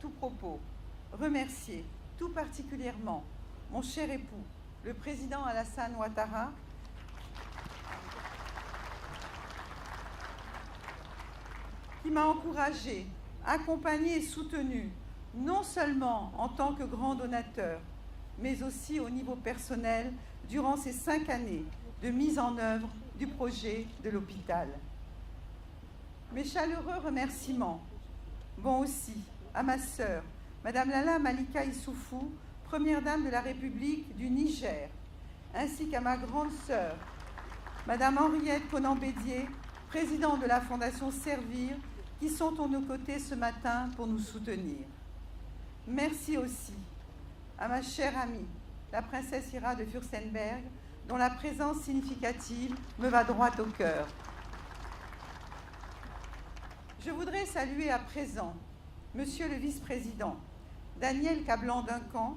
tout propos remercier tout particulièrement mon cher époux, le président Alassane Ouattara, qui m'a encouragé, accompagné et soutenu, non seulement en tant que grand donateur, mais aussi au niveau personnel durant ces 5 années de mise en œuvre du projet de l'hôpital. Mes chaleureux remerciements vont aussi à ma sœur, Madame Lalla Malika Issoufou, première dame de la République du Niger, ainsi qu'à ma grande sœur, Madame Henriette Conan-Bédier, présidente de la Fondation Servir, qui sont à nos côtés ce matin pour nous soutenir. Merci aussi à ma chère amie, la princesse Ira de Fürstenberg, dont la présence significative me va droit au cœur. Je voudrais saluer à présent Monsieur le vice-président Daniel Kablan-Duncan,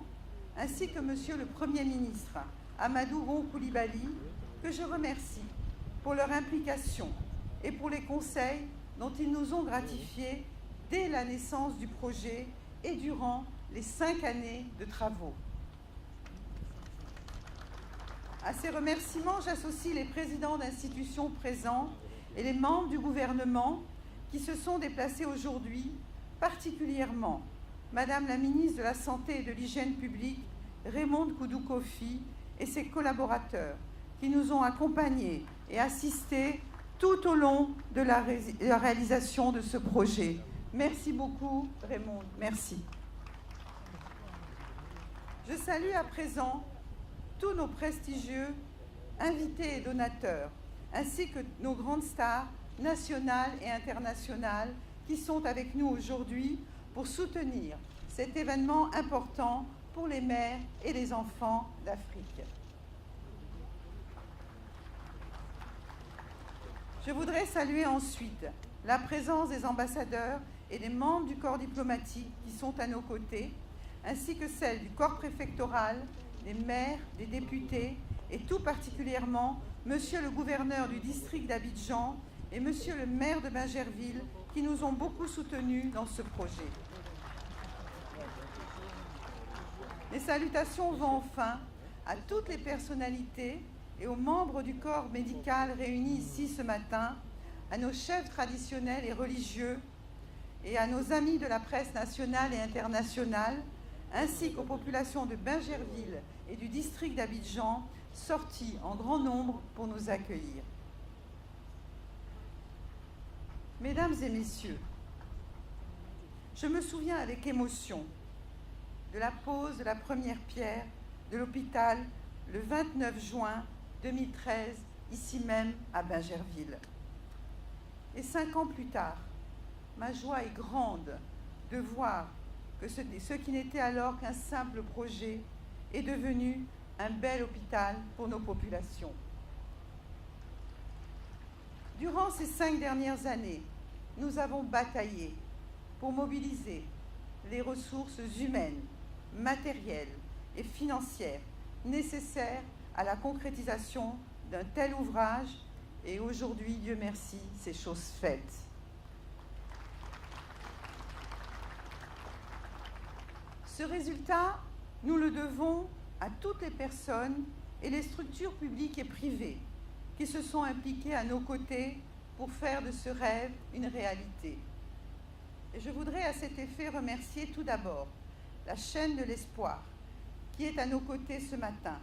ainsi que Monsieur le Premier ministre Amadou Gon Coulibaly, que je remercie pour leur implication et pour les conseils dont ils nous ont gratifiés dès la naissance du projet et durant les 5 années de travaux. À ces remerciements, j'associe les présidents d'institutions présents et les membres du gouvernement qui se sont déplacés aujourd'hui, particulièrement Madame la ministre de la Santé et de l'Hygiène publique, Raymonde Koudou-Kofi, et ses collaborateurs qui nous ont accompagnés et assistés tout au long de la réalisation de ce projet. Merci beaucoup, Raymonde. Merci. Je salue à présent tous nos prestigieux invités et donateurs, ainsi que nos grandes stars nationales et internationales qui sont avec nous aujourd'hui pour soutenir cet événement important pour les mères et les enfants d'Afrique. Je voudrais saluer ensuite la présence des ambassadeurs et des membres du corps diplomatique qui sont à nos côtés, ainsi que celle du corps préfectoral, des maires, des députés, et tout particulièrement Monsieur le gouverneur du district d'Abidjan et Monsieur le maire de Bingerville, qui nous ont beaucoup soutenus dans ce projet. Les salutations vont enfin à toutes les personnalités et aux membres du corps médical réunis ici ce matin, à nos chefs traditionnels et religieux et à nos amis de la presse nationale et internationale, ainsi qu'aux populations de Bingerville et du district d'Abidjan, sortis en grand nombre pour nous accueillir. Mesdames et messieurs, je me souviens avec émotion de la pose de la première pierre de l'hôpital le 29 juin 2013, ici même à Bingerville. Et 5 ans plus tard, ma joie est grande de voir que ce qui n'était alors qu'un simple projet est devenu un bel hôpital pour nos populations. Durant ces 5 dernières années, nous avons bataillé pour mobiliser les ressources humaines, matérielles et financières nécessaires à la concrétisation d'un tel ouvrage et aujourd'hui, Dieu merci, c'est chose faite. Ce résultat, nous le devons à toutes les personnes et les structures publiques et privées qui se sont impliquées à nos côtés pour faire de ce rêve une réalité. Et je voudrais à cet effet remercier tout d'abord la chaîne de l'espoir qui est à nos côtés ce matin.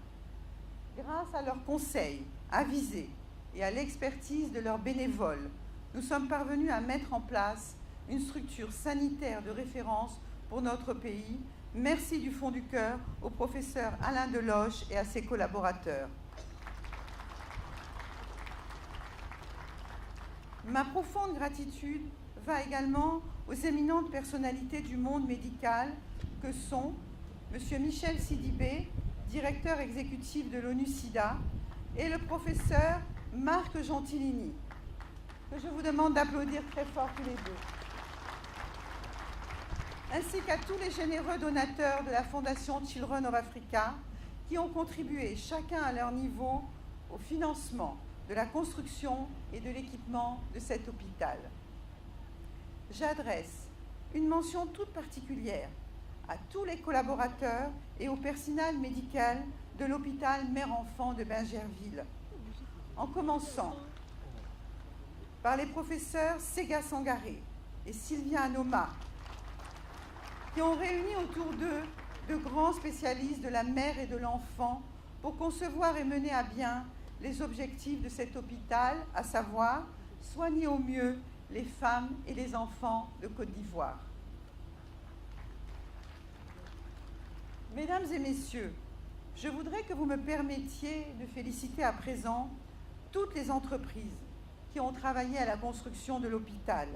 Grâce à leurs conseils avisés et à l'expertise de leurs bénévoles, nous sommes parvenus à mettre en place une structure sanitaire de référence pour notre pays. Merci du fond du cœur au professeur Alain Deloche et à ses collaborateurs. Ma profonde gratitude va également aux éminentes personnalités du monde médical que sont M. Michel Sidibé, directeur exécutif de l'ONU-SIDA, et le professeur Marc Gentilini, que je vous demande d'applaudir très fort tous les deux, ainsi qu'à tous les généreux donateurs de la Fondation Children of Africa qui ont contribué chacun à leur niveau au financement de la construction et de l'équipement de cet hôpital. J'adresse une mention toute particulière à tous les collaborateurs et au personnel médical de l'hôpital Mère-Enfant de Bingerville, en commençant par les professeurs Sega Sangaré et Sylvia Anoma, qui ont réuni autour d'eux de grands spécialistes de la mère et de l'enfant pour concevoir et mener à bien les objectifs de cet hôpital, à savoir soigner au mieux les femmes et les enfants de Côte d'Ivoire. Mesdames et messieurs, je voudrais que vous me permettiez de féliciter à présent toutes les entreprises qui ont travaillé à la construction de l'hôpital,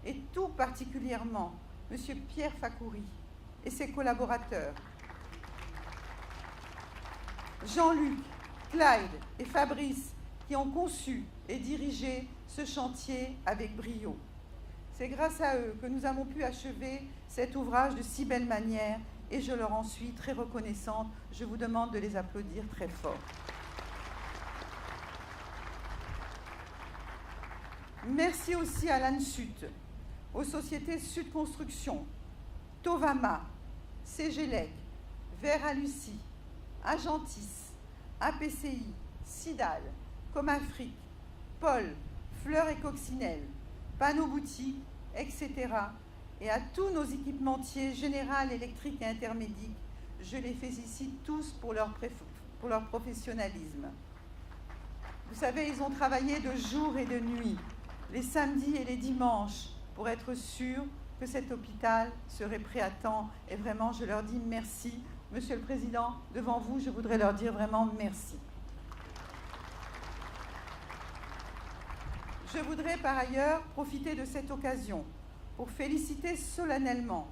et tout particulièrement M. Pierre Fakhouri et ses collaborateurs, Jean-Luc, Clyde et Fabrice, qui ont conçu et dirigé ce chantier avec brio. C'est grâce à eux que nous avons pu achever cet ouvrage de si belle manière et je leur en suis très reconnaissante. Je vous demande de les applaudir très fort. Merci aussi à l'ANSUT, aux sociétés Sud Construction, Tovama, Cégélec, Vera Lucie, Agentis, APCI, Sidal, Comafrique, Paul, Fleurs et Coccinelle, Panneaux Boutiques, etc. et à tous nos équipementiers Général, Électrique et Intermédic, je les félicite tous pour leur professionnalisme. Vous savez, ils ont travaillé de jour et de nuit, les samedis et les dimanches, pour être sûrs que cet hôpital serait prêt à temps. Et vraiment, je leur dis merci. Monsieur le Président, devant vous, je voudrais leur dire vraiment merci. Je voudrais par ailleurs profiter de cette occasion pour féliciter solennellement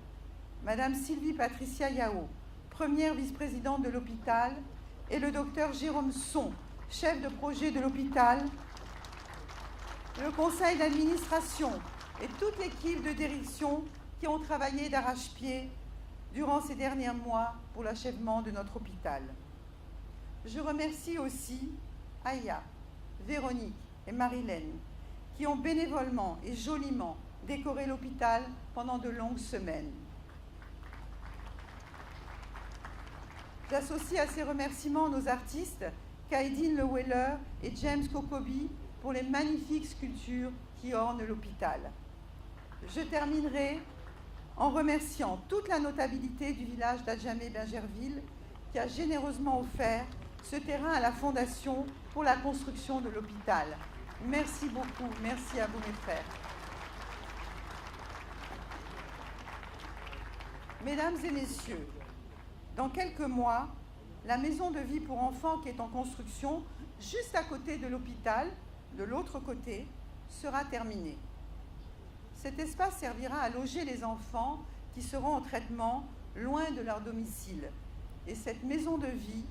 Madame Sylvie Patricia Yao, première vice-présidente de l'hôpital, et le docteur Jérôme Son, chef de projet de l'hôpital, le conseil d'administration et toute l'équipe de direction qui ont travaillé d'arrache-pied durant ces derniers mois pour l'achèvement de notre hôpital. Je remercie aussi Aya, Véronique et Marilène qui ont bénévolement et joliment décoré l'hôpital pendant de longues semaines. J'associe à ces remerciements nos artistes Kaidine Leweller et James Kokobi pour les magnifiques sculptures qui ornent l'hôpital. Je terminerai en remerciant toute la notabilité du village d'Adjamé-Bingerville qui a généreusement offert ce terrain à la Fondation pour la construction de l'hôpital. Merci beaucoup, merci à vous mes frères. Mesdames et messieurs, dans quelques mois, la maison de vie pour enfants qui est en construction, juste à côté de l'hôpital, de l'autre côté, sera terminée. Cet espace servira à loger les enfants qui seront en traitement loin de leur domicile. Et cette maison de vie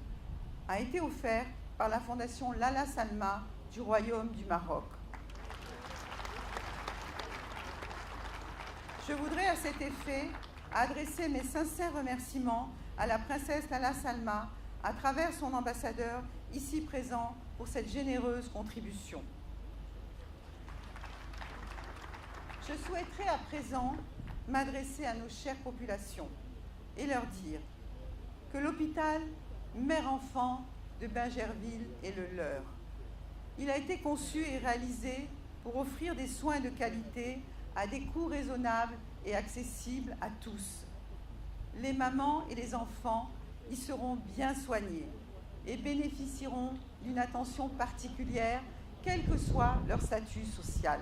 a été offerte par la Fondation Lalla Salma du Royaume du Maroc. Je voudrais à cet effet adresser mes sincères remerciements à la princesse Lalla Salma à travers son ambassadeur ici présent pour cette généreuse contribution. Je souhaiterais à présent m'adresser à nos chères populations et leur dire que l'hôpital Mère-Enfant de Bingerville est le leur. Il a été conçu et réalisé pour offrir des soins de qualité à des coûts raisonnables et accessibles à tous. Les mamans et les enfants y seront bien soignés et bénéficieront d'une attention particulière, quel que soit leur statut social.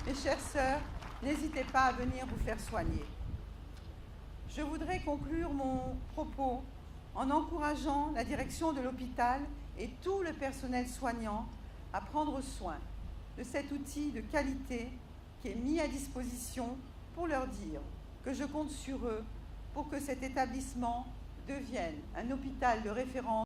Mes chères sœurs, n'hésitez pas à venir vous faire soigner. Je voudrais conclure mon propos en encourageant la direction de l'hôpital et tout le personnel soignant à prendre soin de cet outil de qualité qui est mis à disposition pour leur dire que je compte sur eux pour que cet établissement devienne un hôpital de référence